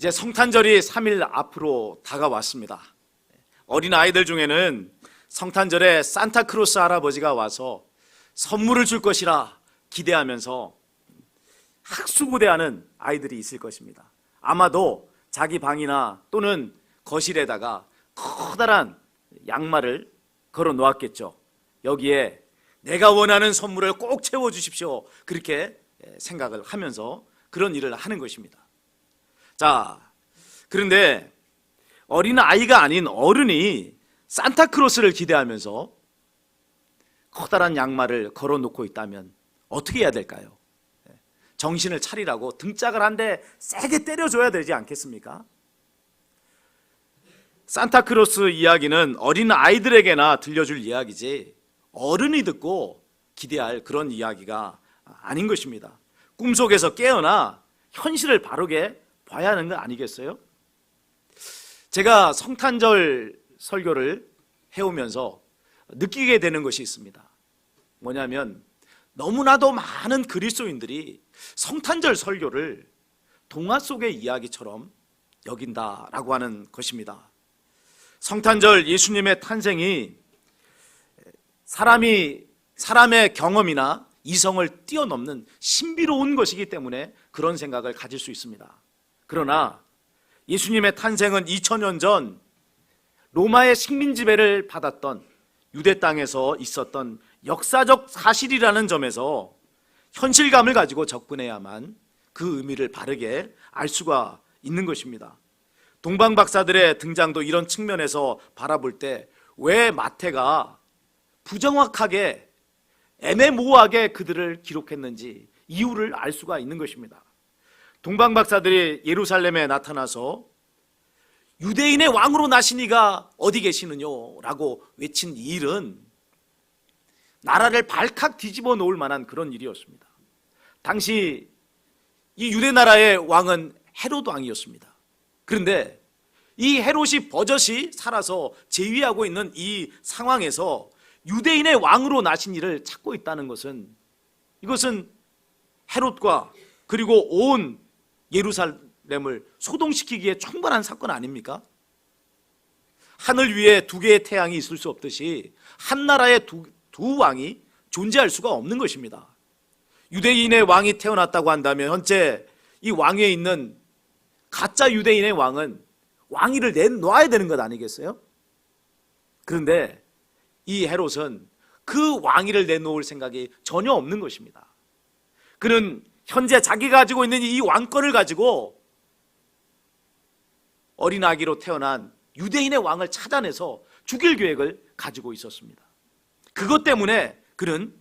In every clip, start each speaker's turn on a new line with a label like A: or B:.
A: 이제 성탄절이 3일 앞으로 다가왔습니다. 어린 아이들 중에는 성탄절에 산타크로스 할아버지가 와서 선물을 줄 것이라 기대하면서 학수고대하는 아이들이 있을 것입니다. 아마도 자기 방이나 또는 거실에다가 커다란 양말을 걸어 놓았겠죠. 여기에 내가 원하는 선물을 꼭 채워주십시오, 그렇게 생각을 하면서 그런 일을 하는 것입니다. 자, 그런데 어린 아이가 아닌 어른이 산타크로스를 기대하면서 커다란 양말을 걸어 놓고 있다면 어떻게 해야 될까요? 정신을 차리라고 등짝을 한 대 세게 때려줘야 되지 않겠습니까? 산타크로스 이야기는 어린 아이들에게나 들려줄 이야기지 어른이 듣고 기대할 그런 이야기가 아닌 것입니다. 꿈속에서 깨어나 현실을 바르게 봐야 하는 거 아니겠어요? 제가 성탄절 설교를 해오면서 느끼게 되는 것이 있습니다. 뭐냐면 너무나도 많은 그리스도인들이 성탄절 설교를 동화 속의 이야기처럼 여긴다라고 하는 것입니다. 성탄절 예수님의 탄생이 사람의 경험이나 이성을 뛰어넘는 신비로운 것이기 때문에 그런 생각을 가질 수 있습니다. 그러나 예수님의 탄생은 2000년 전 로마의 식민 지배를 받았던 유대 땅에서 있었던 역사적 사실이라는 점에서 현실감을 가지고 접근해야만 그 의미를 바르게 알 수가 있는 것입니다. 동방 박사들의 등장도 이런 측면에서 바라볼 때 왜 마태가 부정확하게 애매모호하게 그들을 기록했는지 이유를 알 수가 있는 것입니다. 동방 박사들이 예루살렘에 나타나서 유대인의 왕으로 나신 이가 어디 계시느뇨 라고 외친 이 일은 나라를 발칵 뒤집어 놓을 만한 그런 일이었습니다. 당시 이 유대 나라의 왕은 헤롯 왕이었습니다. 그런데 이 헤롯이 버젓이 살아서 재위하고 있는 이 상황에서 유대인의 왕으로 나신 이를 찾고 있다는 것은, 이것은 헤롯과 그리고 온 예루살렘을 소동시키기에 충분한 사건 아닙니까? 하늘 위에 두 개의 태양이 있을 수 없듯이 한 나라에 두 왕이 존재할 수가 없는 것입니다. 유대인의 왕이 태어났다고 한다면 현재 이 왕위에 있는 가짜 유대인의 왕은 왕위를 내놔야 되는 것 아니겠어요? 그런데 이 헤롯은 그 왕위를 내놓을 생각이 전혀 없는 것입니다. 그는 현재 자기가 가지고 있는 이 왕권을 가지고 어린아기로 태어난 유대인의 왕을 찾아내서 죽일 계획을 가지고 있었습니다. 그것 때문에 그는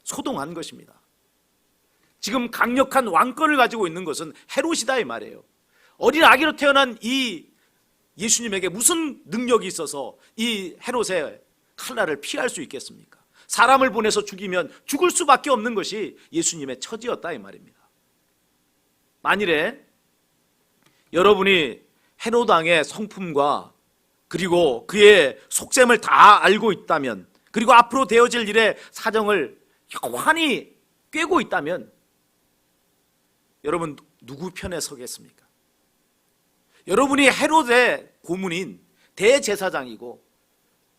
A: 소동한 것입니다. 지금 강력한 왕권을 가지고 있는 것은 헤롯이다 이 말이에요. 어린아기로 태어난 이 예수님에게 무슨 능력이 있어서 이 헤롯의 칼날을 피할 수 있겠습니까? 사람을 보내서 죽이면 죽을 수밖에 없는 것이 예수님의 처지였다 이 말입니다. 만일에 여러분이 헤롯 왕의 성품과 그리고 그의 속셈을 다 알고 있다면, 그리고 앞으로 되어질 일의 사정을 환히 꿰고 있다면 여러분 누구 편에 서겠습니까? 여러분이 헤롯의 고문인 대제사장이고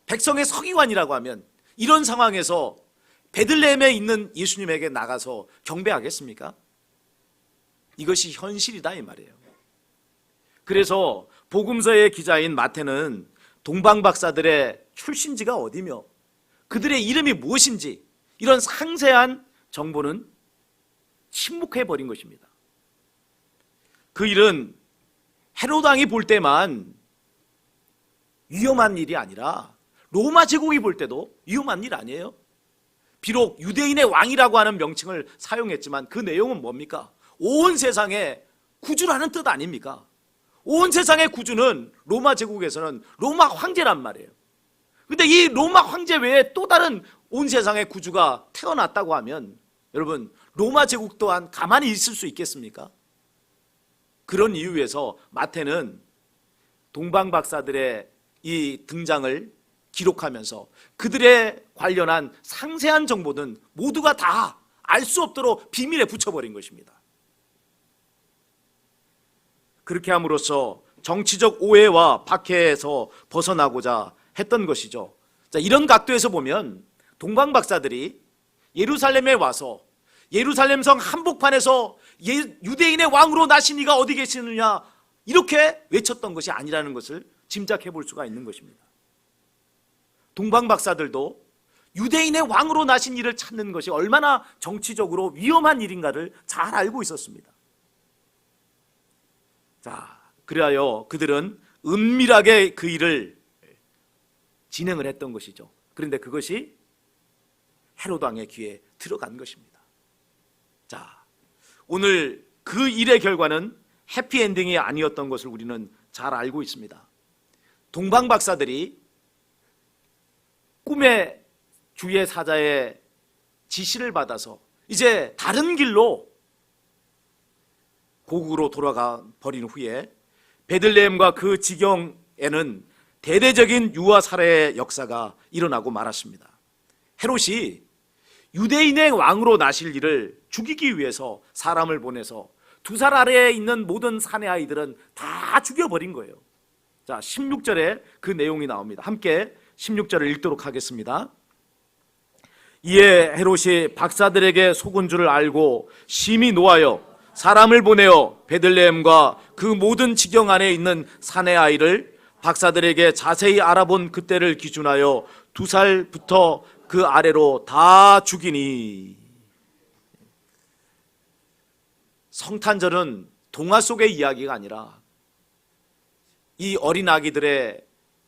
A: 백성의 서기관이라고 하면 이런 상황에서 베들레헴에 있는 예수님에게 나가서 경배하겠습니까? 이것이 현실이다 이 말이에요. 그래서 복음서의 기자인 마태는 동방 박사들의 출신지가 어디며 그들의 이름이 무엇인지 이런 상세한 정보는 침묵해 버린 것입니다. 그 일은 헤롯 왕이 볼 때만 위험한 일이 아니라 로마 제국이 볼 때도 위험한 일 아니에요? 비록 유대인의 왕이라고 하는 명칭을 사용했지만 그 내용은 뭡니까? 온 세상의 구주라는 뜻 아닙니까? 온 세상의 구주는 로마 제국에서는 로마 황제란 말이에요. 근데 이 로마 황제 외에 또 다른 온 세상의 구주가 태어났다고 하면 여러분 로마 제국 또한 가만히 있을 수 있겠습니까? 그런 이유에서 마태는 동방 박사들의 이 등장을 기록하면서 그들의 관련한 상세한 정보는 모두가 다 알 수 없도록 비밀에 붙여버린 것입니다. 그렇게 함으로써 정치적 오해와 박해에서 벗어나고자 했던 것이죠. 자, 이런 각도에서 보면 동방 박사들이 예루살렘에 와서 예루살렘 성 한복판에서 유대인의 왕으로 나신 이가 어디 계시느냐 이렇게 외쳤던 것이 아니라는 것을 짐작해 볼 수가 있는 것입니다. 동방 박사들도 유대인의 왕으로 나신 이를 찾는 것이 얼마나 정치적으로 위험한 일인가를 잘 알고 있었습니다. 자, 그리하여 그들은 은밀하게 그 일을 진행을 했던 것이죠. 그런데 그것이 헤롯 왕의 귀에 들어간 것입니다. 자, 오늘 그 일의 결과는 해피엔딩이 아니었던 것을 우리는 잘 알고 있습니다. 동방 박사들이 꿈의 주의 사자의 지시를 받아서 이제 다른 길로 고국으로 돌아가 버린 후에 베들레헴과 그 지경에는 대대적인 유아 살해의 역사가 일어나고 말았습니다. 헤롯이 유대인의 왕으로 나실 일을 죽이기 위해서 사람을 보내서 2살 아래에 있는 모든 사내 아이들은 다 죽여버린 거예요. 자, 16절에 그 내용이 나옵니다. 함께 16절을 읽도록 하겠습니다. 이에 헤롯이 박사들에게 속은 줄을 알고 심히 노하여 사람을 보내어 베들레헴과 그 모든 지경 안에 있는 사내 아이를 박사들에게 자세히 알아본 그때를 기준하여 2살부터 그 아래로 다 죽이니. 성탄절은 동화 속의 이야기가 아니라 이 어린 아기들의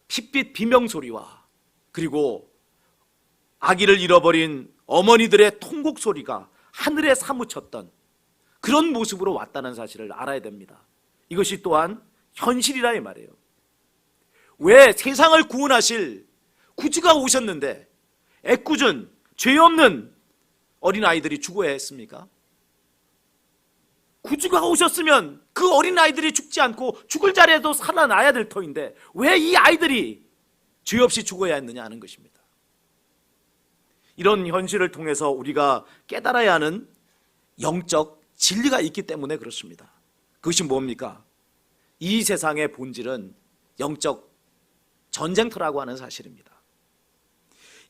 A: 핏빛 비명소리와 그리고 아기를 잃어버린 어머니들의 통곡 소리가 하늘에 사무쳤던 그런 모습으로 왔다는 사실을 알아야 됩니다. 이것이 또한 현실이라 이 말이에요. 왜 세상을 구원하실 구주가 오셨는데 애꿎은 죄 없는 어린아이들이 죽어야 했습니까? 구주가 오셨으면 그 어린아이들이 죽지 않고 죽을 자리에도 살아나야 될 터인데 왜 이 아이들이 죄 없이 죽어야 했느냐 하는 것입니다. 이런 현실을 통해서 우리가 깨달아야 하는 영적 진리가 있기 때문에 그렇습니다. 그것이 뭡니까? 이 세상의 본질은 영적 전쟁터라고 하는 사실입니다.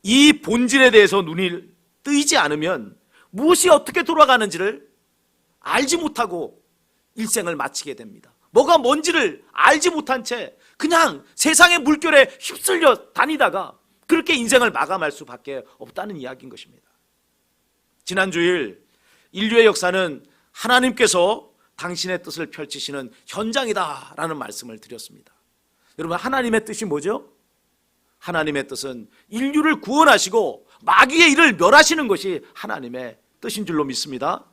A: 이 본질에 대해서 눈이 뜨이지 않으면 무엇이 어떻게 돌아가는지를 알지 못하고 일생을 마치게 됩니다. 뭐가 뭔지를 알지 못한 채 그냥 세상의 물결에 휩쓸려 다니다가 그렇게 인생을 마감할 수밖에 없다는 이야기인 것입니다. 지난 주일 인류의 역사는 하나님께서 당신의 뜻을 펼치시는 현장이다라는 말씀을 드렸습니다. 여러분, 하나님의 뜻이 뭐죠? 하나님의 뜻은 인류를 구원하시고 마귀의 일을 멸하시는 것이 하나님의 뜻인 줄로 믿습니다.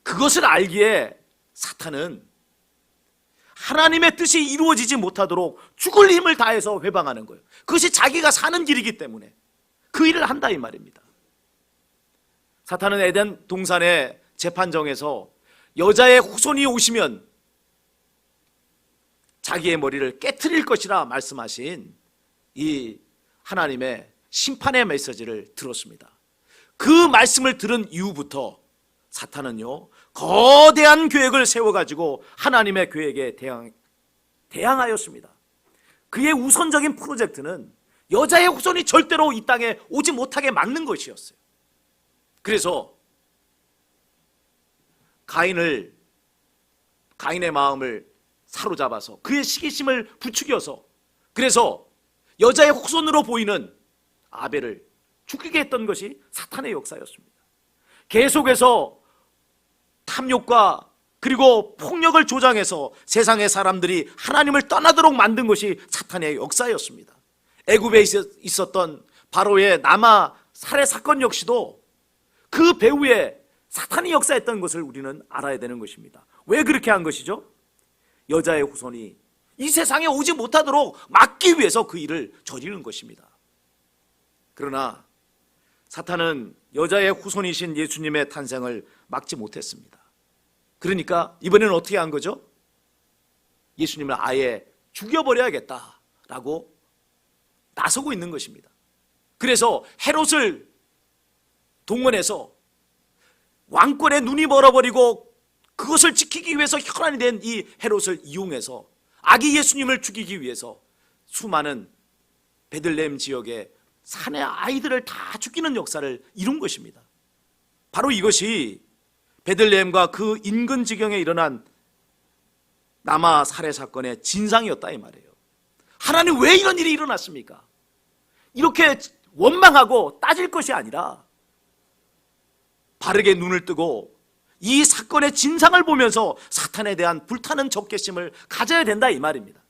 A: 그것을 알기에 사탄은 하나님의 뜻이 이루어지지 못하도록 죽을 힘을 다해서 회방하는 거예요. 그것이 자기가 사는 길이기 때문에 그 일을 한다 이 말입니다. 사탄은 에덴 동산의 재판정에서 여자의 후손이 오시면 자기의 머리를 깨트릴 것이라 말씀하신 이 하나님의 심판의 메시지를 들었습니다. 그 말씀을 들은 이후부터 사탄은요 거대한 계획을 세워가지고 하나님의 계획에 대항하였습니다. 그의 우선적인 프로젝트는 여자의 후손이 절대로 이 땅에 오지 못하게 막는 것이었어요. 그래서 가인의 마음을 사로잡아서 그의 시기심을 부추겨서 그래서 여자의 후손으로 보이는 아벨을 죽이게 했던 것이 사탄의 역사였습니다. 계속해서 탐욕과 그리고 폭력을 조장해서 세상의 사람들이 하나님을 떠나도록 만든 것이 사탄의 역사였습니다. 애굽에 있었던 바로의 남아 살해 사건 역시도 그 배후에 사탄이 역사했던 것을 우리는 알아야 되는 것입니다. 왜 그렇게 한 것이죠? 여자의 후손이 이 세상에 오지 못하도록 막기 위해서 그 일을 저지른 것입니다. 그러나 사탄은 여자의 후손이신 예수님의 탄생을 막지 못했습니다. 그러니까 이번에는 어떻게 한 거죠? 예수님을 아예 죽여버려야겠다라고 나서고 있는 것입니다. 그래서 헤롯을 동원해서 왕권의 눈이 멀어버리고 그것을 지키기 위해서 혈안이 된 이 헤롯을 이용해서 아기 예수님을 죽이기 위해서 수많은 베들레헴 지역의 산의 아이들을 다 죽이는 역사를 이룬 것입니다. 바로 이것이 베들레헴과 그 인근 지경에 일어난 남아 살해 사건의 진상이었다 이 말이에요. 하나님 왜 이런 일이 일어났습니까? 이렇게 원망하고 따질 것이 아니라 바르게 눈을 뜨고 이 사건의 진상을 보면서 사탄에 대한 불타는 적개심을 가져야 된다 이 말입니다.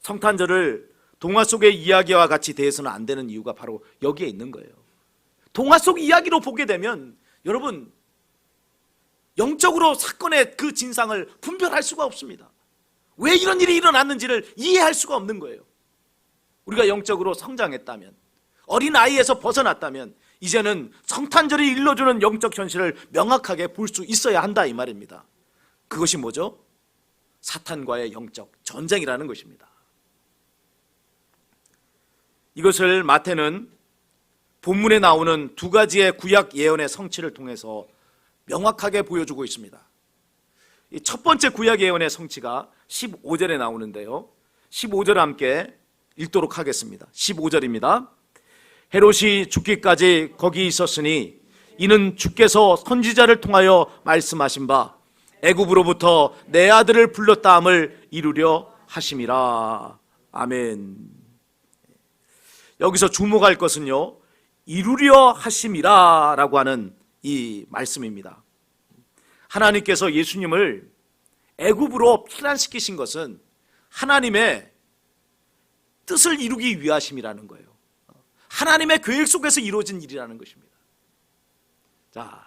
A: 성탄절을 동화 속의 이야기와 같이 대해서는 안 되는 이유가 바로 여기에 있는 거예요. 동화 속 이야기로 보게 되면 여러분 영적으로 사건의 그 진상을 분별할 수가 없습니다. 왜 이런 일이 일어났는지를 이해할 수가 없는 거예요. 우리가 영적으로 성장했다면, 어린아이에서 벗어났다면 이제는 성탄절이 일러주는 영적 현실을 명확하게 볼 수 있어야 한다 이 말입니다. 그것이 뭐죠? 사탄과의 영적 전쟁이라는 것입니다. 이것을 마태는 본문에 나오는 두 가지의 구약 예언의 성취를 통해서 명확하게 보여주고 있습니다. 첫 번째 구약 예언의 성취가 15절에 나오는데요, 15절 함께 읽도록 하겠습니다. 15절입니다. 헤롯이 죽기까지 거기 있었으니 이는 주께서 선지자를 통하여 말씀하신 바 애굽으로부터 내 아들을 불렀다함을 이루려 하심이라. 아멘. 여기서 주목할 것은요, 이루려 하심이라 라고 하는 이 말씀입니다. 하나님께서 예수님을 애굽으로 피난시키신 것은 하나님의 뜻을 이루기 위하심이라는 거예요. 하나님의 계획 속에서 이루어진 일이라는 것입니다. 자,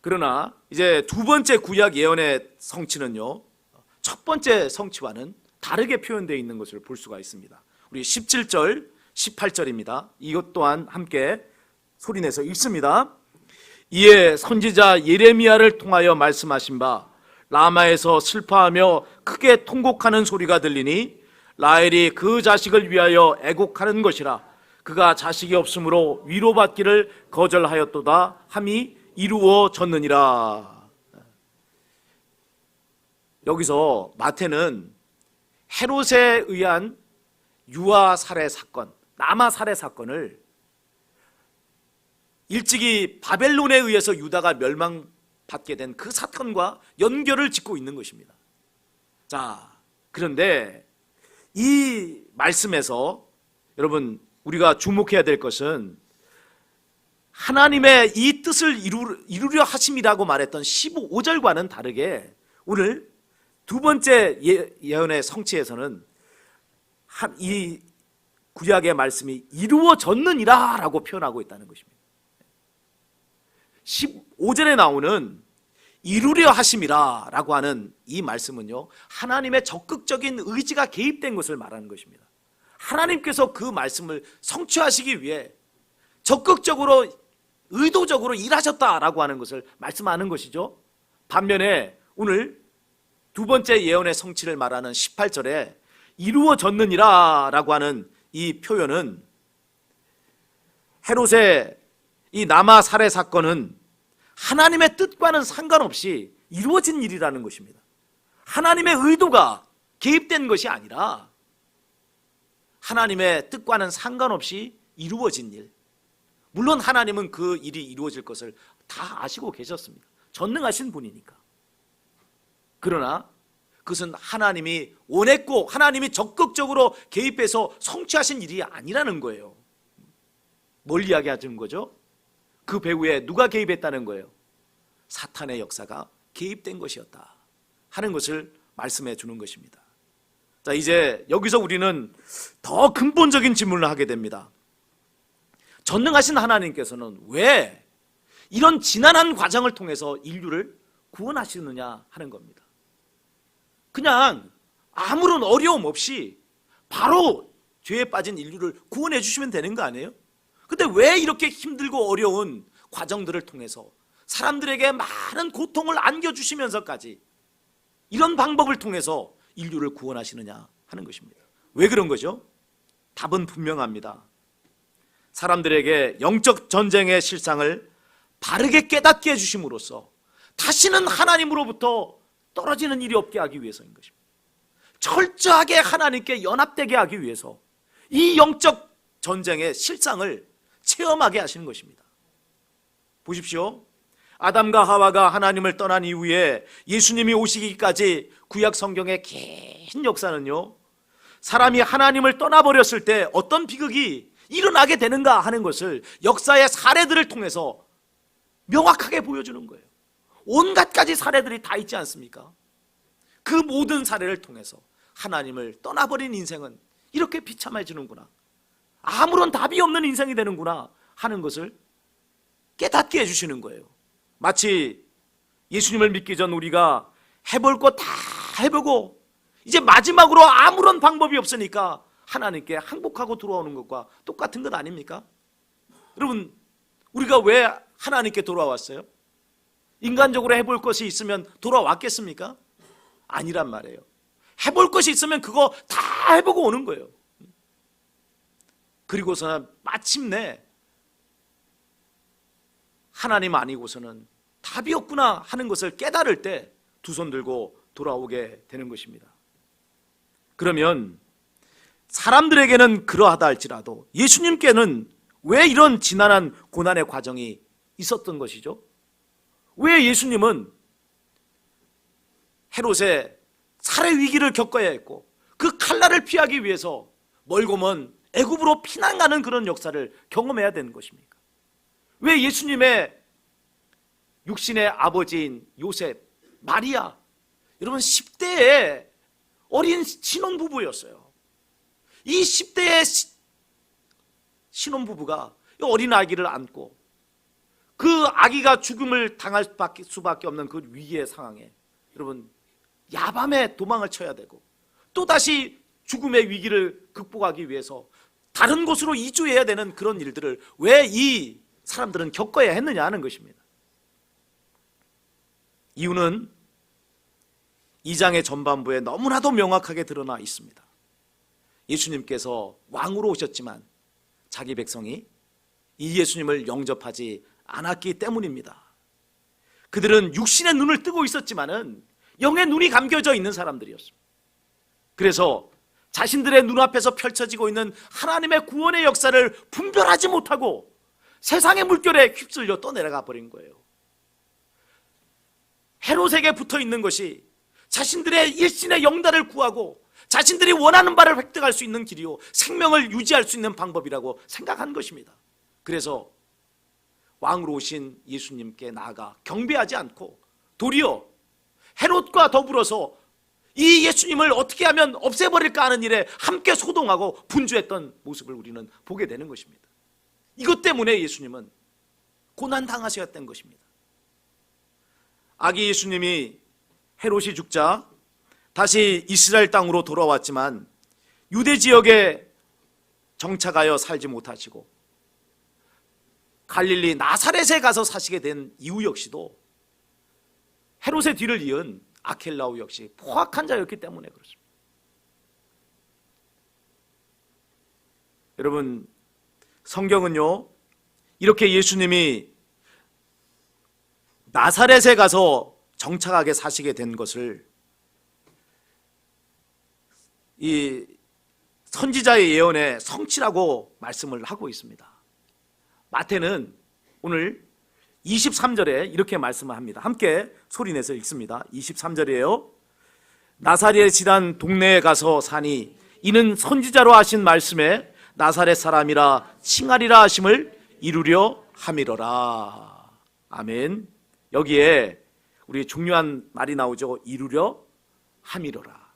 A: 그러나 이제 두 번째 구약 예언의 성취는요, 첫 번째 성취와는 다르게 표현되어 있는 것을 볼 수가 있습니다. 우리 17절, 18절입니다. 이것 또한 함께 소리내서 읽습니다. 이에 선지자 예레미야를 통하여 말씀하신 바 라마에서 슬퍼하며 크게 통곡하는 소리가 들리니 라헬이 그 자식을 위하여 애곡하는 것이라. 그가 자식이 없으므로 위로받기를 거절하였도다 함이 이루어졌느니라. 여기서 마태는 헤롯에 의한 유아 살해 사건, 남아 살해 사건을 일찍이 바벨론에 의해서 유다가 멸망받게 된 그 사건과 연결을 짓고 있는 것입니다. 자, 그런데 이 말씀에서 여러분 우리가 주목해야 될 것은 하나님의 이 뜻을 이루려 하심이라고 말했던 15절과는 다르게 오늘 두 번째 예언의 성취에서는 이 구약의 말씀이 이루어졌느니라 라고 표현하고 있다는 것입니다. 15절에 나오는 이루려 하심이라 라고 하는 이 말씀은요, 하나님의 적극적인 의지가 개입된 것을 말하는 것입니다. 하나님께서 그 말씀을 성취하시기 위해 적극적으로 의도적으로 일하셨다라고 하는 것을 말씀하는 것이죠. 반면에 오늘 두 번째 예언의 성취를 말하는 18절에 이루어졌느니라 라고 하는 이 표현은 헤롯의 이 남아 살해 사건은 하나님의 뜻과는 상관없이 이루어진 일이라는 것입니다. 하나님의 의도가 개입된 것이 아니라 하나님의 뜻과는 상관없이 이루어진 일. 물론 하나님은 그 일이 이루어질 것을 다 아시고 계셨습니다. 전능하신 분이니까. 그러나 그것은 하나님이 원했고 하나님이 적극적으로 개입해서 성취하신 일이 아니라는 거예요. 뭘 이야기하는 거죠? 그 배후에 누가 개입했다는 거예요? 사탄의 역사가 개입된 것이었다 하는 것을 말씀해 주는 것입니다. 자, 이제 여기서 우리는 더 근본적인 질문을 하게 됩니다. 전능하신 하나님께서는 왜 이런 지난한 과정을 통해서 인류를 구원하시느냐 하는 겁니다. 그냥 아무런 어려움 없이 바로 죄에 빠진 인류를 구원해 주시면 되는 거 아니에요? 근데 왜 이렇게 힘들고 어려운 과정들을 통해서 사람들에게 많은 고통을 안겨주시면서까지 이런 방법을 통해서 인류를 구원하시느냐 하는 것입니다. 왜 그런 거죠? 답은 분명합니다. 사람들에게 영적 전쟁의 실상을 바르게 깨닫게 해주심으로써 다시는 하나님으로부터 떨어지는 일이 없게 하기 위해서인 것입니다. 철저하게 하나님께 연합되게 하기 위해서 이 영적 전쟁의 실상을 체험하게 하시는 것입니다. 보십시오. 아담과 하와가 하나님을 떠난 이후에 예수님이 오시기까지 구약 성경의 긴 역사는요, 사람이 하나님을 떠나버렸을 때 어떤 비극이 일어나게 되는가 하는 것을 역사의 사례들을 통해서 명확하게 보여주는 거예요. 온갖 가지 사례들이 다 있지 않습니까? 그 모든 사례를 통해서 하나님을 떠나버린 인생은 이렇게 비참해지는구나, 아무런 답이 없는 인생이 되는구나 하는 것을 깨닫게 해주시는 거예요. 마치 예수님을 믿기 전 우리가 해볼 거 다 해보고 이제 마지막으로 아무런 방법이 없으니까 하나님께 항복하고 돌아오는 것과 똑같은 것 아닙니까? 여러분, 우리가 왜 하나님께 돌아왔어요? 인간적으로 해볼 것이 있으면 돌아왔겠습니까? 아니란 말이에요. 해볼 것이 있으면 그거 다 해보고 오는 거예요. 그리고서는 마침내 하나님 아니고서는 답이 없구나 하는 것을 깨달을 때 두 손 들고 돌아오게 되는 것입니다. 그러면 사람들에게는 그러하다 할지라도 예수님께는 왜 이런 지난한 고난의 과정이 있었던 것이죠? 왜 예수님은 헤롯의 살해 위기를 겪어야 했고 그 칼날을 피하기 위해서 멀고 먼 애굽으로 피난 가는 그런 역사를 경험해야 되는 것입니까? 왜 예수님의 육신의 아버지인 요셉, 마리아, 여러분 10대의 어린 신혼부부였어요. 이 10대의 신혼부부가 어린 아기를 안고 그 아기가 죽음을 당할 수밖에 없는 그 위기의 상황에 여러분 야밤에 도망을 쳐야 되고 또다시 죽음의 위기를 극복하기 위해서 다른 곳으로 이주해야 되는 그런 일들을 왜 이 사람들은 겪어야 했느냐 하는 것입니다. 이유는 2장의 전반부에 너무나도 명확하게 드러나 있습니다. 예수님께서 왕으로 오셨지만 자기 백성이 이 예수님을 영접하지 않았기 때문입니다. 그들은 육신의 눈을 뜨고 있었지만은 영의 눈이 감겨져 있는 사람들이었습니다. 그래서 자신들의 눈앞에서 펼쳐지고 있는 하나님의 구원의 역사를 분별하지 못하고 세상의 물결에 휩쓸려 떠내려가 버린 거예요. 헤롯에게 붙어 있는 것이 자신들의 일신의 영달을 구하고 자신들이 원하는 바를 획득할 수 있는 길이요 생명을 유지할 수 있는 방법이라고 생각한 것입니다. 그래서 왕으로 오신 예수님께 나아가 경배하지 않고 도리어 헤롯과 더불어서 이 예수님을 어떻게 하면 없애버릴까 하는 일에 함께 소동하고 분주했던 모습을 우리는 보게 되는 것입니다. 이것 때문에 예수님은 고난당하셨던 것입니다. 아기 예수님이 헤롯이 죽자 다시 이스라엘 땅으로 돌아왔지만 유대 지역에 정착하여 살지 못하시고 갈릴리 나사렛에 가서 사시게 된 이유 역시도 헤롯의 뒤를 이은 아켈라오 역시 포악한 자였기 때문에 그렇습니다. 여러분, 성경은요 이렇게 예수님이 나사렛에 가서 정착하게 사시게 된 것을 이 선지자의 예언의 성취라고 말씀을 하고 있습니다. 마태는 오늘 23절에 이렇게 말씀을 합니다. 함께 소리내서 읽습니다. 23절이에요. 나사렛이란 동네에 가서 사니 이는 선지자로 하신 말씀에 나사렛 사람이라 칭하리라 하심을 이루려 함이로라. 아멘. 여기에 우리 중요한 말이 나오죠. 이루려 함이로라.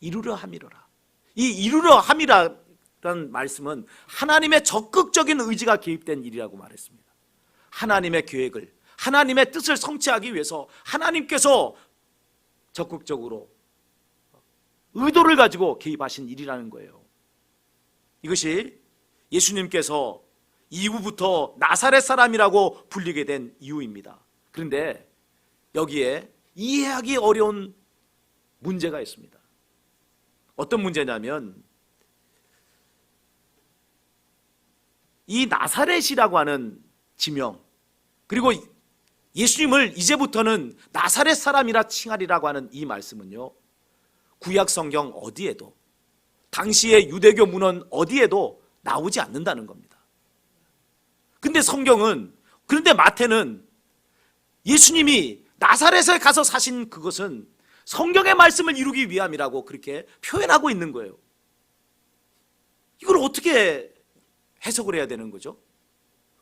A: 이루려 함이로라. 이 이루려 함이라는 말씀은 하나님의 적극적인 의지가 개입된 일이라고 말했습니다. 하나님의 계획을, 하나님의 뜻을 성취하기 위해서 하나님께서 적극적으로 의도를 가지고 개입하신 일이라는 거예요. 이것이 예수님께서 이후부터 나사렛 사람이라고 불리게 된 이유입니다. 그런데 여기에 이해하기 어려운 문제가 있습니다. 어떤 문제냐면 이 나사렛이라고 하는 지명, 그리고 예수님을 이제부터는 나사렛 사람이라 칭하리라고 하는 이 말씀은요, 구약 성경 어디에도, 당시의 유대교 문헌 어디에도 나오지 않는다는 겁니다. 그런데 마태는 예수님이 나사렛에 가서 사신 그것은 성경의 말씀을 이루기 위함이라고 그렇게 표현하고 있는 거예요. 이걸 어떻게 해석을 해야 되는 거죠?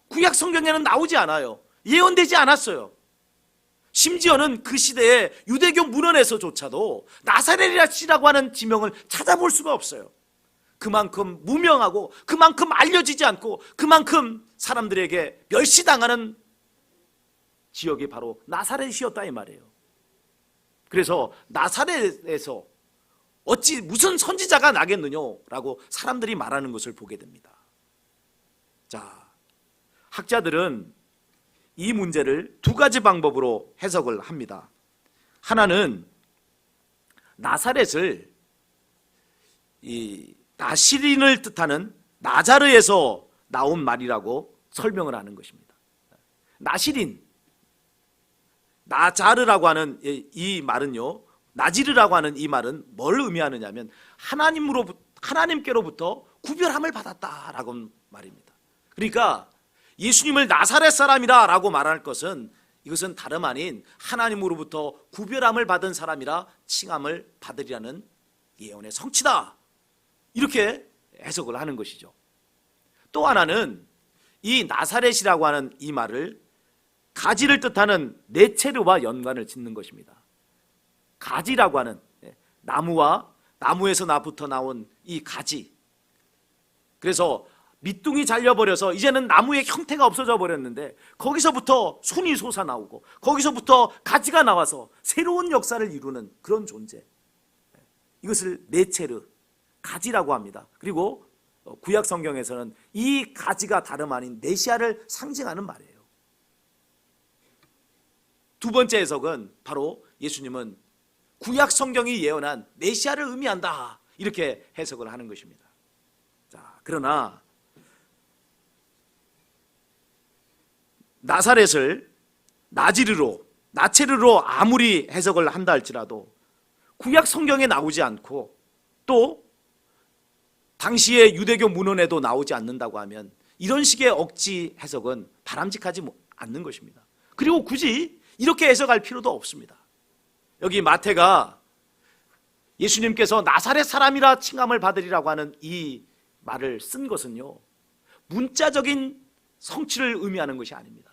A: 구약 성경에는 나오지 않아요. 예언되지 않았어요. 심지어는 그 시대의 유대교 문헌에서조차도 나사렛이라고 하는 지명을 찾아볼 수가 없어요. 그만큼 무명하고 그만큼 알려지지 않고 그만큼 사람들에게 멸시당하는 지역이 바로 나사렛이었다 이 말이에요. 그래서 나사렛에서 어찌 무슨 선지자가 나겠느냐라고 사람들이 말하는 것을 보게 됩니다. 자, 학자들은 이 문제를 두 가지 방법으로 해석을 합니다. 하나는 나사렛을 이 나시린을 뜻하는 나자르에서 나온 말이라고 설명을 하는 것입니다. 나시린, 나자르라고 하는 이 말은요, 나지르라고 하는 이 말은 뭘 의미하느냐면 하나님께로부터 구별함을 받았다라고 말입니다. 그러니까 예수님을 나사렛 사람이라고 말할 것은 이것은 다름 아닌 하나님으로부터 구별함을 받은 사람이라 칭함을 받으리라는 예언의 성취다, 이렇게 해석을 하는 것이죠. 또 하나는 이 나사렛이라고 하는 이 말을 가지를 뜻하는 네체르와 연관을 짓는 것입니다. 가지라고 하는 나무에서 나부터 나온 이 가지, 그래서 밑둥이 잘려버려서 이제는 나무의 형태가 없어져 버렸는데 거기서부터 순이 솟아나오고 거기서부터 가지가 나와서 새로운 역사를 이루는 그런 존재, 이것을 네체르, 가지라고 합니다. 그리고 구약 성경에서는 이 가지가 다름 아닌 메시아를 상징하는 말이에요. 두 번째 해석은 바로 예수님은 구약 성경이 예언한 메시아를 의미한다, 이렇게 해석을 하는 것입니다. 자, 그러나 나사렛을 나체르로 아무리 해석을 한다 할지라도 구약 성경에 나오지 않고 또 당시의 유대교 문헌에도 나오지 않는다고 하면 이런 식의 억지 해석은 바람직하지 않는 것입니다. 그리고 굳이 이렇게 해석할 필요도 없습니다. 여기 마태가 예수님께서 나사렛 사람이라 칭함을 받으리라고 하는 이 말을 쓴 것은요, 문자적인 성취를 의미하는 것이 아닙니다.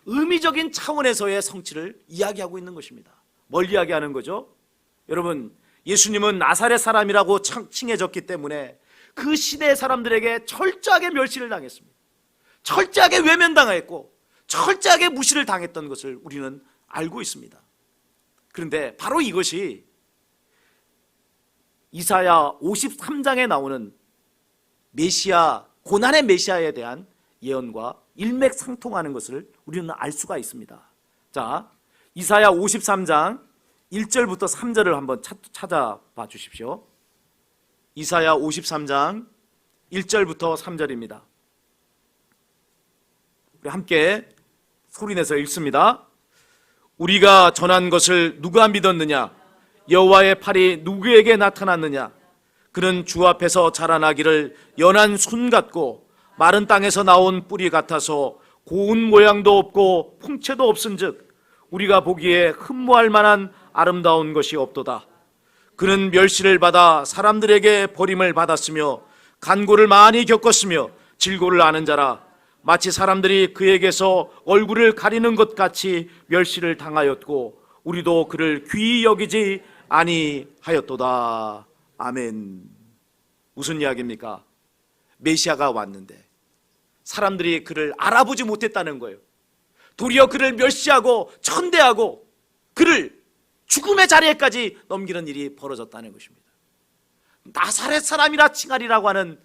A: 의미적인 차원에서의 성취를 이야기하고 있는 것입니다. 뭘 이야기하는 거죠? 여러분, 예수님은 나사렛 사람이라고 칭해졌기 때문에 그 시대의 사람들에게 철저하게 멸시를 당했습니다. 철저하게 외면당했고 철저하게 무시를 당했던 것을 우리는 알고 있습니다. 그런데 바로 이것이 이사야 53장에 나오는 메시아, 고난의 메시아에 대한 예언과 일맥상통하는 것을 우리는 알 수가 있습니다. 자, 이사야 53장 1절부터 3절을 한번 찾아봐 주십시오. 이사야 53장 1절부터 3절입니다. 우리 함께 소리내서 읽습니다. 우리가 전한 것을 누가 믿었느냐? 여호와의 팔이 누구에게 나타났느냐? 그는 주 앞에서 자라나기를 연한 순 같고 마른 땅에서 나온 뿌리 같아서 고운 모양도 없고 풍채도 없은즉 우리가 보기에 흠모할 만한 아름다운 것이 없도다. 그는 멸시를 받아 사람들에게 버림을 받았으며 간고를 많이 겪었으며 질고를 아는 자라. 마치 사람들이 그에게서 얼굴을 가리는 것 같이 멸시를 당하였고 우리도 그를 귀히 여기지 아니하였도다. 아멘. 무슨 이야기입니까? 메시아가 왔는데 사람들이 그를 알아보지 못했다는 거예요. 도리어 그를 멸시하고 천대하고 그를 죽음의 자리에까지 넘기는 일이 벌어졌다는 것입니다. 나사렛 사람이라 칭하리라고 하는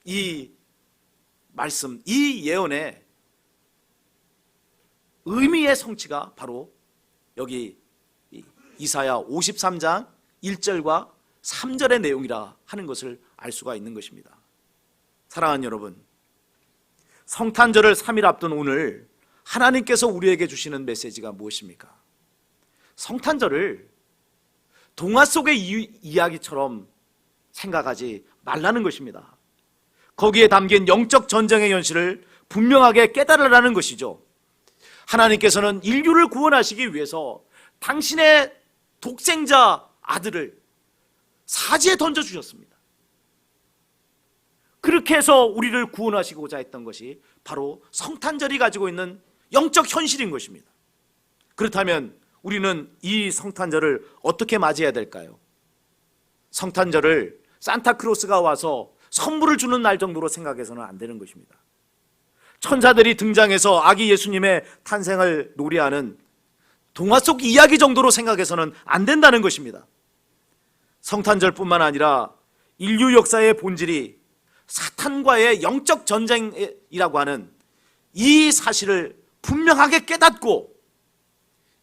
A: 이 말씀, 이 예언의 의미의 성취가 바로 여기 이사야 53장 1절과 3절의 내용이라 하는 것을 알 수가 있는 것입니다. 사랑하는 여러분, 성탄절을 3일 앞둔 오늘 하나님께서 우리에게 주시는 메시지가 무엇입니까? 성탄절을 동화 속의 이야기처럼 생각하지 말라는 것입니다. 거기에 담긴 영적 전쟁의 현실을 분명하게 깨달으라는 것이죠. 하나님께서는 인류를 구원하시기 위해서 당신의 독생자 아들을 사지에 던져주셨습니다. 그렇게 해서 우리를 구원하시고자 했던 것이 바로 성탄절이 가지고 있는 영적 현실인 것입니다. 그렇다면 우리는 이 성탄절을 어떻게 맞이해야 될까요? 성탄절을 산타크로스가 와서 선물을 주는 날 정도로 생각해서는 안 되는 것입니다. 천사들이 등장해서 아기 예수님의 탄생을 노래하는 동화 속 이야기 정도로 생각해서는 안 된다는 것입니다. 성탄절뿐만 아니라 인류 역사의 본질이 사탄과의 영적 전쟁이라고 하는 이 사실을 분명하게 깨닫고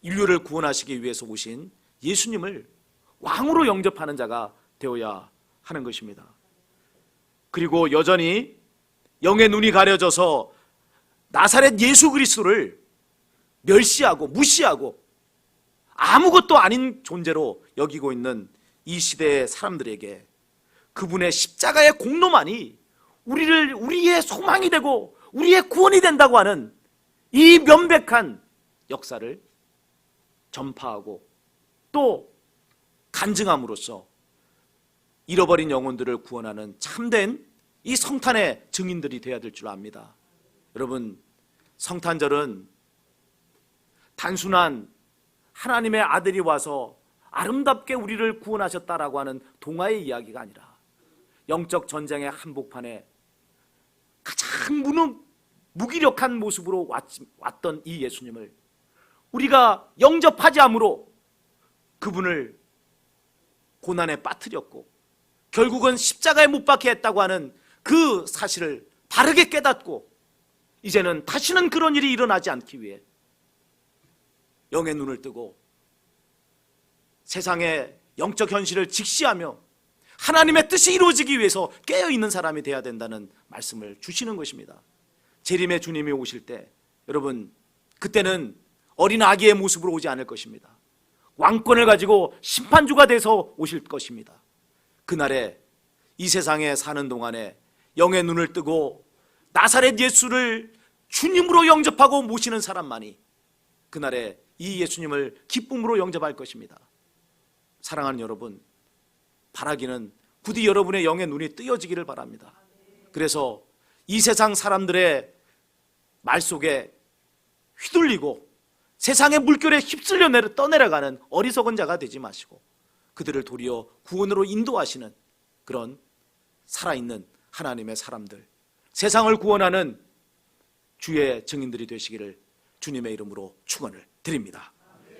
A: 인류를 구원하시기 위해서 오신 예수님을 왕으로 영접하는 자가 되어야 하는 것입니다. 그리고 여전히 영의 눈이 가려져서 나사렛 예수 그리스도를 멸시하고 무시하고 아무것도 아닌 존재로 여기고 있는 이 시대의 사람들에게 그분의 십자가의 공로만이 우리의 소망이 되고 우리의 구원이 된다고 하는 이 명백한 역사를 전파하고 또 간증함으로써 잃어버린 영혼들을 구원하는 참된 이 성탄의 증인들이 되어야 될 줄 압니다. 여러분, 성탄절은 단순한 하나님의 아들이 와서 아름답게 우리를 구원하셨다라고 하는 동화의 이야기가 아니라 영적 전쟁의 한복판에 가장 무기력한 모습으로 왔던 이 예수님을 우리가 영접하지 않으므로 그분을 고난에 빠뜨렸고 결국은 십자가에 못 박게 했다고 하는 그 사실을 바르게 깨닫고 이제는 다시는 그런 일이 일어나지 않기 위해 영의 눈을 뜨고 세상의 영적 현실을 직시하며 하나님의 뜻이 이루어지기 위해서 깨어있는 사람이 되어야 된다는 말씀을 주시는 것입니다. 재림의 주님이 오실 때 여러분, 그때는 어린 아기의 모습으로 오지 않을 것입니다. 왕권을 가지고 심판주가 돼서 오실 것입니다. 그날에 이 세상에 사는 동안에 영의 눈을 뜨고 나사렛 예수를 주님으로 영접하고 모시는 사람만이 그날에 이 예수님을 기쁨으로 영접할 것입니다. 사랑하는 여러분, 바라기는 부디 여러분의 영의 눈이 뜨여지기를 바랍니다. 그래서 이 세상 사람들의 말 속에 휘둘리고 세상의 물결에 휩쓸려 떠내려가는 어리석은 자가 되지 마시고 그들을 도리어 구원으로 인도하시는 그런 살아있는 하나님의 사람들, 세상을 구원하는 주의 증인들이 되시기를 주님의 이름으로 축원을 드립니다.